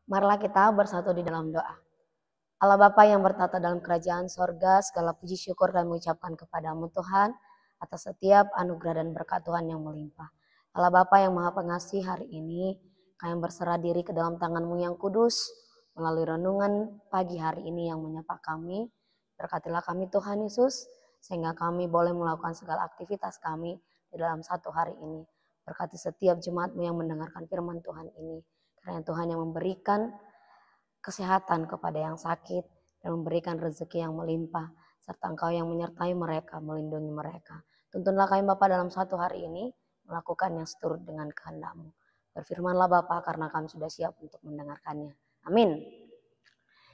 Marilah kita bersatu di dalam doa. Allah Bapa yang bertata dalam kerajaan sorga, segala puji syukur kami ucapkan kepadamu Tuhan, atas setiap anugerah dan berkat Tuhan yang melimpah. Allah Bapa yang maha pengasih, hari ini kami berserah diri ke dalam tangan-Mu yang kudus, melalui renungan pagi hari ini yang menyapa kami. Berkatilah kami Tuhan Yesus, sehingga kami boleh melakukan segala aktivitas kami di dalam satu hari ini. Berkati setiap jemaat-Mu yang mendengarkan firman Tuhan ini. Karena Tuhan yang memberikan kesehatan kepada yang sakit dan memberikan rezeki yang melimpah, serta Engkau yang menyertai mereka, melindungi mereka. Tuntunlah kami Bapa dalam satu hari ini melakukan yang seturut dengan kehendak-Mu. Berfirmanlah Bapa, karena kami sudah siap untuk mendengarkannya. Amin.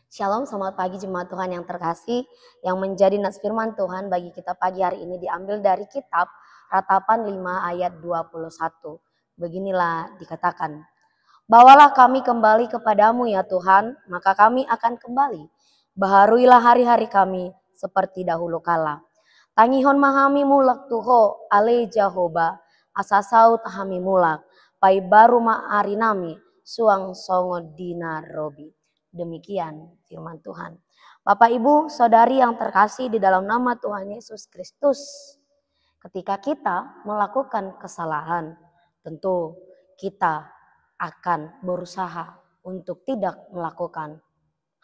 Shalom, selamat pagi jemaat Tuhan yang terkasih. Yang menjadi nas firman Tuhan bagi kita pagi hari ini diambil dari kitab Ratapan 5 ayat 21. Beginilah dikatakan, bawalah kami kembali kepadamu ya Tuhan, maka kami akan kembali. Baharuilah hari-hari kami seperti dahulu kala. Tangihon mahami mulak tuho ale Jahoba, asasau tahami mulak, pai baru ma'arinami, suang songo dina robi. Demikian firman Tuhan. Bapak Ibu Saudari yang terkasih di dalam nama Tuhan Yesus Kristus. Ketika kita melakukan kesalahan, tentu kita akan berusaha untuk tidak melakukan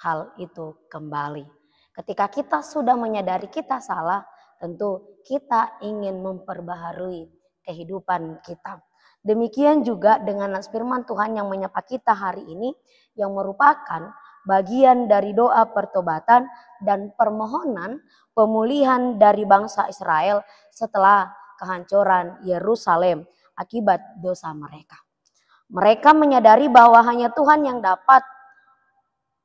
hal itu kembali. Ketika kita sudah menyadari kita salah, tentu kita ingin memperbaharui kehidupan kita. Demikian juga dengan nas firman Tuhan yang menyapa kita hari ini, yang merupakan bagian dari doa pertobatan dan permohonan pemulihan dari bangsa Israel setelah kehancuran Yerusalem akibat dosa mereka. Mereka menyadari bahwa hanya Tuhan yang dapat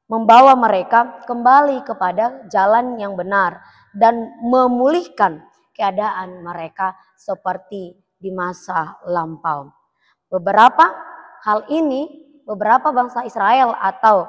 membawa mereka kembali kepada jalan yang benar dan memulihkan keadaan mereka seperti di masa lampau. Beberapa hal ini, beberapa bangsa Israel atau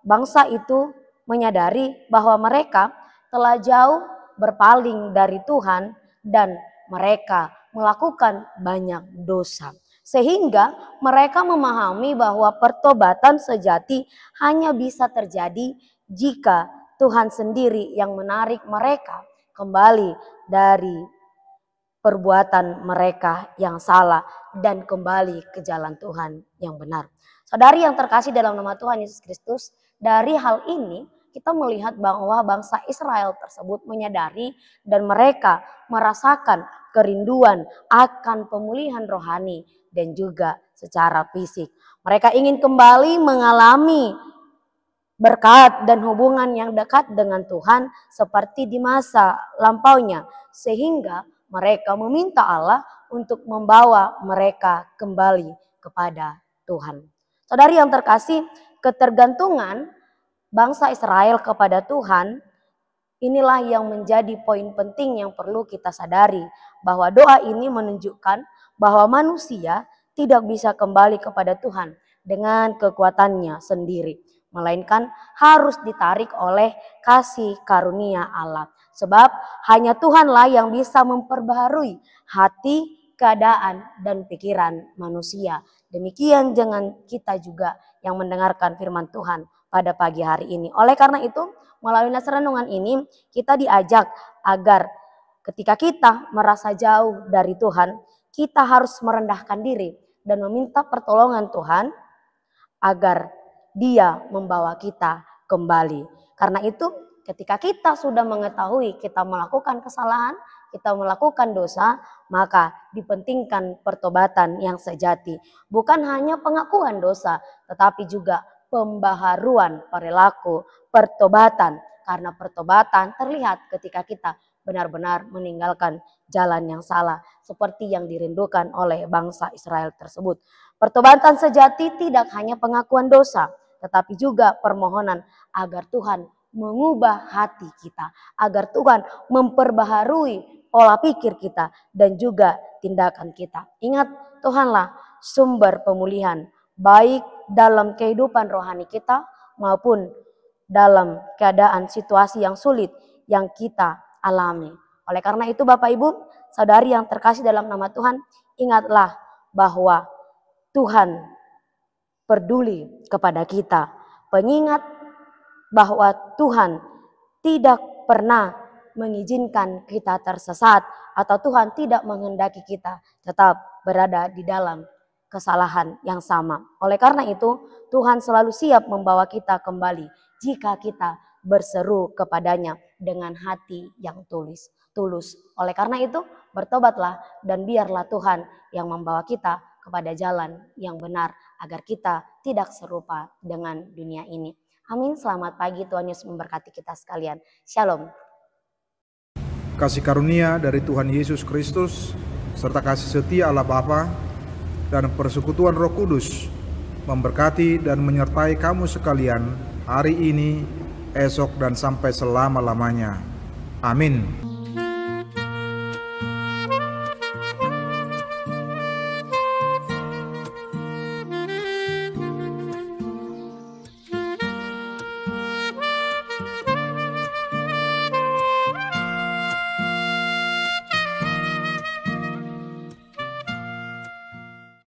bangsa itu menyadari bahwa mereka telah jauh berpaling dari Tuhan dan mereka melakukan banyak dosa. Sehingga mereka memahami bahwa pertobatan sejati hanya bisa terjadi jika Tuhan sendiri yang menarik mereka kembali dari perbuatan mereka yang salah dan kembali ke jalan Tuhan yang benar. Saudari yang terkasih dalam nama Tuhan Yesus Kristus, dari hal ini kita melihat bahwa bangsa Israel tersebut menyadari dan mereka merasakan kerinduan akan pemulihan rohani dan juga secara fisik. Mereka ingin kembali mengalami berkat dan hubungan yang dekat dengan Tuhan seperti di masa lampaunya, sehingga mereka meminta Allah untuk membawa mereka kembali kepada Tuhan. Saudari yang terkasih, ketergantungan bangsa Israel kepada Tuhan inilah yang menjadi poin penting yang perlu kita sadari, bahwa doa ini menunjukkan bahwa manusia tidak bisa kembali kepada Tuhan dengan kekuatannya sendiri, melainkan harus ditarik oleh kasih karunia Allah. Sebab hanya Tuhanlah yang bisa memperbaharui hati, keadaan, dan pikiran manusia. Demikian dengan kita juga yang mendengarkan firman Tuhan pada pagi hari ini. Oleh karena itu, melalui nas renungan ini kita diajak agar ketika kita merasa jauh dari Tuhan, kita harus merendahkan diri dan meminta pertolongan Tuhan agar Dia membawa kita kembali. Karena itu ketika kita sudah mengetahui kita melakukan kesalahan, kita melakukan dosa, maka dipentingkan pertobatan yang sejati. Bukan hanya pengakuan dosa, tetapi juga pembaharuan perilaku, pertobatan. Karena pertobatan terlihat ketika kita benar-benar meninggalkan jalan yang salah, seperti yang dirindukan oleh bangsa Israel tersebut. Pertobatan sejati tidak hanya pengakuan dosa, tetapi juga permohonan agar Tuhan mengubah hati kita, agar Tuhan memperbaharui pola pikir kita dan juga tindakan kita. Ingat, Tuhanlah sumber pemulihan, baik dalam kehidupan rohani kita maupun dalam keadaan situasi yang sulit yang kita alami. Oleh karena itu Bapak Ibu, saudari yang terkasih dalam nama Tuhan, ingatlah bahwa Tuhan peduli kepada kita. pengingat bahwa Tuhan tidak pernah mengizinkan kita tersesat, atau Tuhan tidak menghendaki kita tetap berada di dalam kesalahan yang sama. Oleh karena itu, Tuhan selalu siap membawa kita kembali jika kita berseru kepadanya dengan hati yang tulus. Oleh karena itu, bertobatlah dan biarlah Tuhan yang membawa kita kepada jalan yang benar agar kita tidak serupa dengan dunia ini. Amin. Selamat pagi, Tuhan Yesus memberkati kita sekalian. Shalom. Kasih karunia dari Tuhan Yesus Kristus serta kasih setia Allah Bapa dan persekutuan Roh Kudus memberkati dan menyertai kamu sekalian hari ini, esok, dan sampai selama-lamanya. Amin.